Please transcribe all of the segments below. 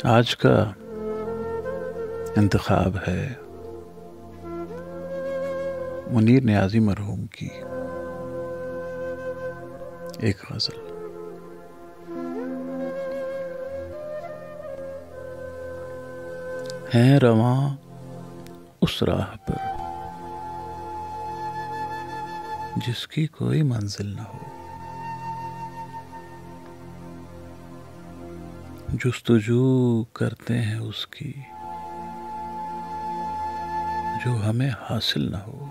آج کا انتخاب ہے منیر نیازی مرحوم کی ایک غزل۔ ہیں رواں اس راہ پر جس کی کوئی منزل نہ ہو، جستجو کرتے ہیں اس کی جو ہمیں حاصل نہ ہو۔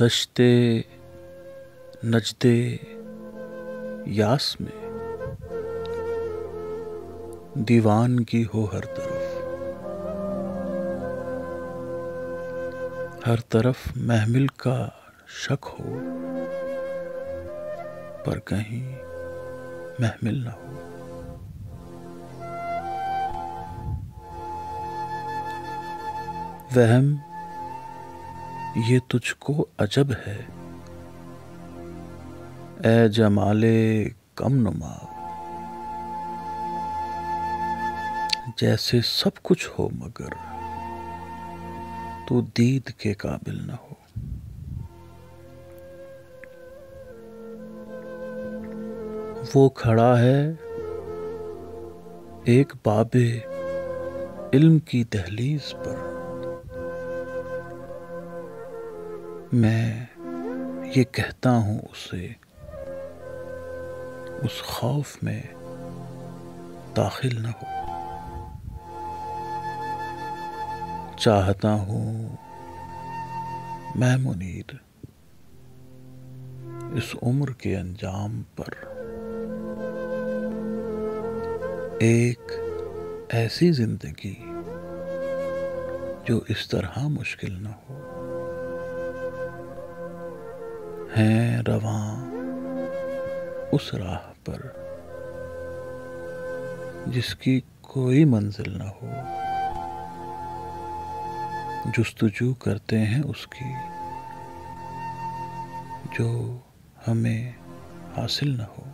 دشتے نجدے یاس میں دیوان کی ہو ہر طرف محمل کا شک ہو، پر کہیں محمل نہ ہو۔ وہم یہ تجھ کو عجب ہے اے جمال کم نما، جیسے سب کچھ ہو مگر تو دید کے قابل نہ ہو۔ وہ کھڑا ہے ایک باب علم کی دہلیز پر، میں یہ کہتا ہوں اسے اس خوف میں داخل نہ ہو۔ چاہتا ہوں میں منیر اس عمر کے انجام پر ایک ایسی زندگی جو اس طرح مشکل نہ ہو۔ ہیں رواں اس راہ پر جس کی کوئی منزل نہ ہو، جستجو کرتے ہیں اس کی جو ہمیں حاصل نہ ہو۔